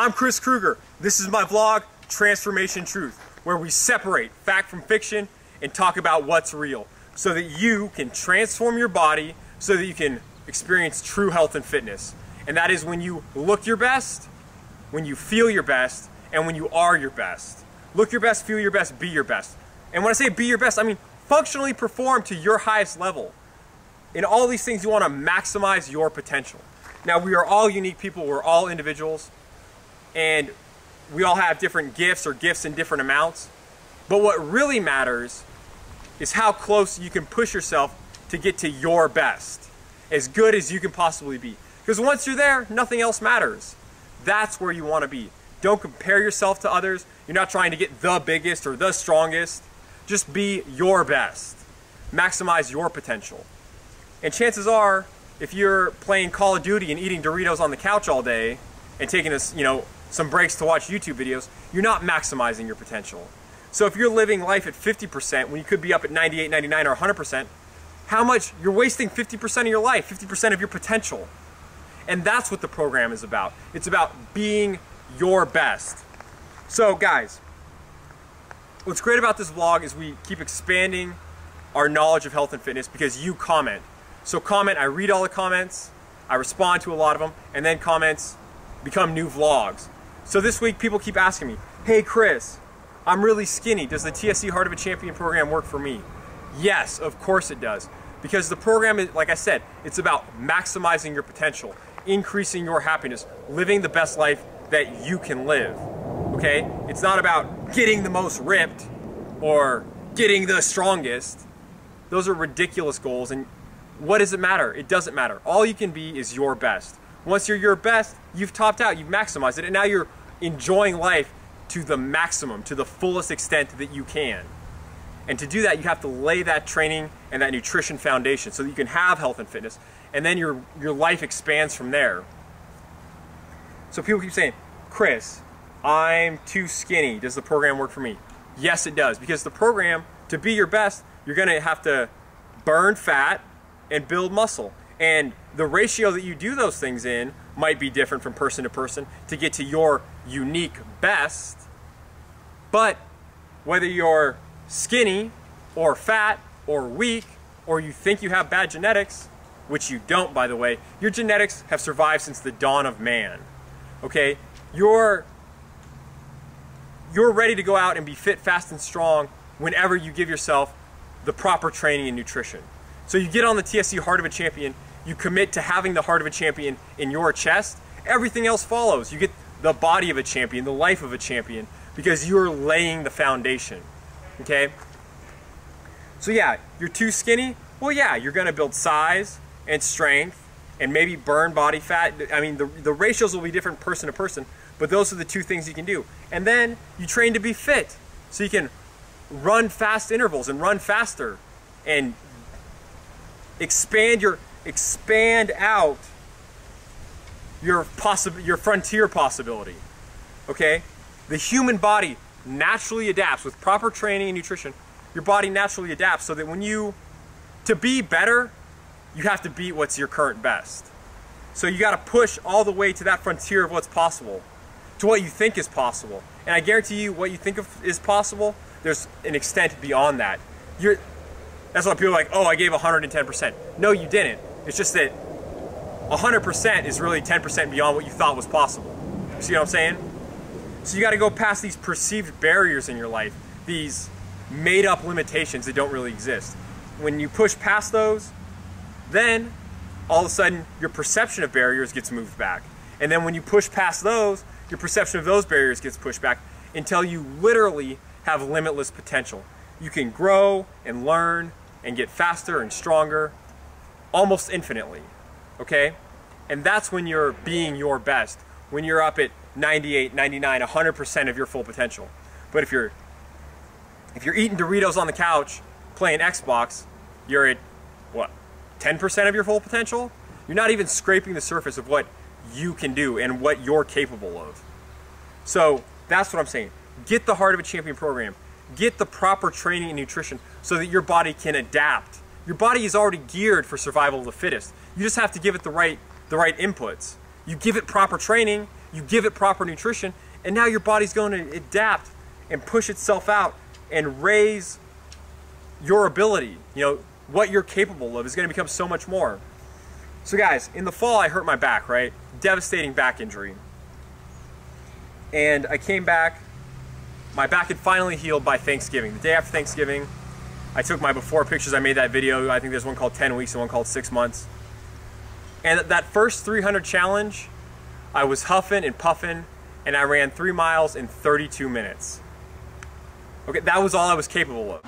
I'm Chris Kruger. This is my vlog, Transformation Truth, where we separate fact from fiction and talk about what's real so that you can transform your body so that you can experience true health and fitness. And that is when you look your best, when you feel your best, and when you are your best. Look your best, feel your best, be your best. And when I say be your best, I mean functionally perform to your highest level. In all these things, you want to maximize your potential. Now, we are all unique people, we're all individuals, and we all have different gifts or gifts in different amounts. But what really matters is how close you can push yourself to get to your best, as good as you can possibly be. Because once you're there, nothing else matters. That's where you want to be. Don't compare yourself to others. You're not trying to get the biggest or the strongest. Just be your best. Maximize your potential. And chances are, if you're playing Call of Duty and eating Doritos on the couch all day and taking some breaks to watch YouTube videos, you're not maximizing your potential. So if you're living life at 50% when you could be up at 98, 99, or 100%, how much you're wasting 50% of your life, 50% of your potential. And that's what the program is about. It's about being your best. So guys, what's great about this vlog is we keep expanding our knowledge of health and fitness because you comment. So comment, I read all the comments, I respond to a lot of them, and then comments become new vlogs. So this week people keep asking me, hey Chris, I'm really skinny. Does the TSC Heart of a Champion program work for me? Yes, of course it does. Because the program is, like I said, it's about maximizing your potential, increasing your happiness, living the best life that you can live. Okay? It's not about getting the most ripped or getting the strongest. Those are ridiculous goals, and what does it matter? It doesn't matter. All you can be is your best. Once you're your best, you've topped out, you've maximized it, and now you're enjoying life to the maximum, to the fullest extent that you can. And to do that, you have to lay that training and that nutrition foundation so that you can have health and fitness, and then your life expands from there. So people keep saying, Chris, I'm too skinny. Does the program work for me? Yes, it does. Because the program, to be your best, you're going to have to burn fat and build muscle. And the ratio that you do those things in might be different from person to person to get to your unique best. But whether you're skinny or fat or weak, or you think you have bad genetics, which you don't, by the way, your genetics have survived since the dawn of man. Okay? You're ready to go out and be fit, fast, and strong whenever you give yourself the proper training and nutrition. So you get on the TSC Heart of a Champion, you commit to having the heart of a champion in your chest, everything else follows. You get the body of a champion, the life of a champion, because you're laying the foundation. Okay? So yeah, you're too skinny? Well yeah, you're gonna build size and strength and maybe burn body fat. I mean, the ratios will be different person to person, but those are the two things you can do. And then you train to be fit, so you can run fast intervals and run faster and expand out your frontier possibility. Okay? The human body naturally adapts with proper training and nutrition. Your body naturally adapts so that to be better, you have to beat what's your current best. So you got to push all the way to that frontier of what's possible, to what you think is possible. And I guarantee you, what you think of is possible, there's an extent beyond that. That's why people are like, oh, I gave 110%. No, you didn't. It's just that 100% is really 10% beyond what you thought was possible. You see what I'm saying? So you got to go past these perceived barriers in your life, these made-up limitations that don't really exist. When you push past those, then all of a sudden your perception of barriers gets moved back. And then when you push past those, your perception of those barriers gets pushed back until you literally have limitless potential. You can grow and learn and get faster and stronger almost infinitely. Okay? And that's when you're being your best, when you're up at 98, 99, 100% of your full potential. But if you're eating Doritos on the couch, playing Xbox, you're at, what, 10% of your full potential? You're not even scraping the surface of what you can do and what you're capable of. So that's what I'm saying. Get the Heart of a Champion program. Get the proper training and nutrition so that your body can adapt. Your body is already geared for survival of the fittest. You just have to give it the right inputs. You give it proper training, you give it proper nutrition, and now your body's going to adapt and push itself out and raise your ability. You know, what you're capable of is going to become so much more. So guys, in the fall I hurt my back, right? Devastating back injury. And I came back, my back had finally healed by Thanksgiving. The day after Thanksgiving, I took my before pictures, I made that video. I think there's one called 10 weeks and one called 6 months. And that first 300 challenge, I was huffing and puffing, and I ran 3 miles in 32 minutes. Okay, that was all I was capable of.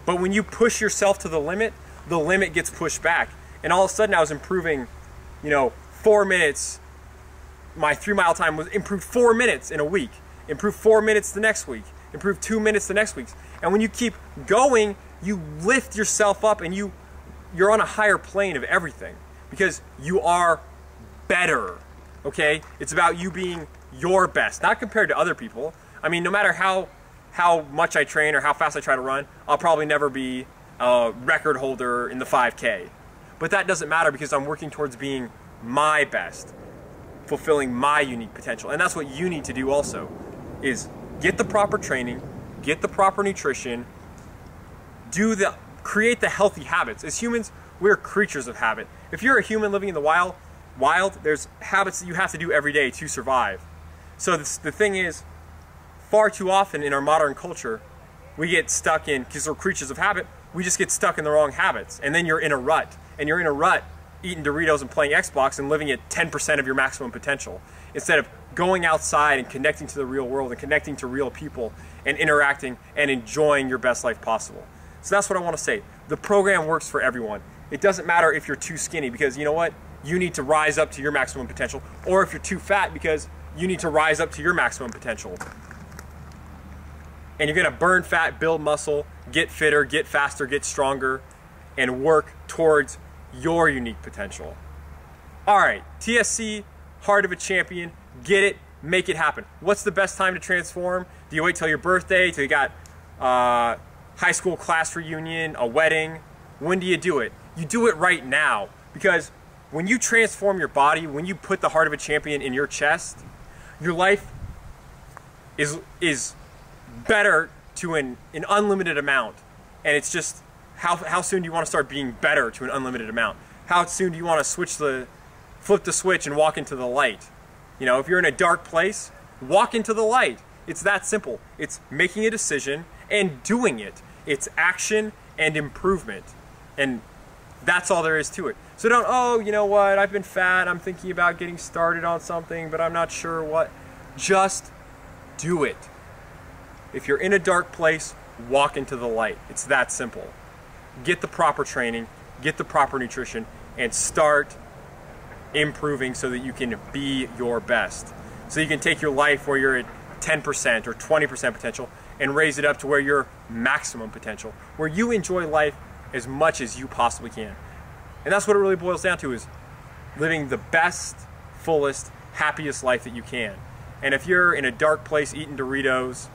But when you push yourself to the limit gets pushed back. And all of a sudden I was improving, you know, 4 minutes. My 3 mile time was improved 4 minutes in a week, improved 4 minutes the next week, improved 2 minutes the next week. And when you keep going, you lift yourself up and you're on a higher plane of everything because you are better, okay? It's about you being your best, not compared to other people. I mean, no matter how much I train or how fast I try to run, I'll probably never be a record holder in the 5K. But that doesn't matter because I'm working towards being my best, fulfilling my unique potential. And that's what you need to do also, is get the proper training, get the proper nutrition, create the healthy habits. As humans, we're creatures of habit. If you're a human living in the wild, there's habits that you have to do every day to survive. So the thing is, far too often in our modern culture, we get stuck in, because we're creatures of habit, we just get stuck in the wrong habits. And then you're in a rut. And you're in a rut eating Doritos and playing Xbox and living at 10% of your maximum potential. Instead of going outside and connecting to the real world and connecting to real people and interacting and enjoying your best life possible. So that's what I want to say. The program works for everyone. It doesn't matter if you're too skinny, because you know what? You need to rise up to your maximum potential. Or if you're too fat, because you need to rise up to your maximum potential. And you're going to burn fat, build muscle, get fitter, get faster, get stronger, and work towards your unique potential. All right, TSC, Heart of a Champion, get it, make it happen. What's the best time to transform? Do you wait till your birthday, till you got high school class reunion, a wedding? When do you do it? You do it right now, because when you transform your body, when you put the Heart of a Champion in your chest, your life is better to an unlimited amount. And it's just, how soon do you want to start being better to an unlimited amount? How soon do you want to flip the switch and walk into the light? You know, if you're in a dark place, walk into the light. It's that simple. It's making a decision and doing it. It's action and improvement. And that's all there is to it. So don't, oh, you know what, I've been fat, I'm thinking about getting started on something, but I'm not sure what. Just do it. If you're in a dark place, walk into the light. It's that simple. Get the proper training, get the proper nutrition, and start improving so that you can be your best. So you can take your life where you're at 10% or 20% potential and raise it up to where you're maximum potential, where you enjoy life as much as you possibly can. And that's what it really boils down to, is living the best, fullest, happiest life that you can. And if you're in a dark place eating Doritos,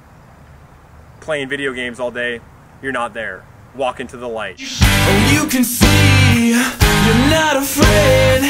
playing video games all day, you're not there. Walk into the light. Oh, you can see you're not afraid.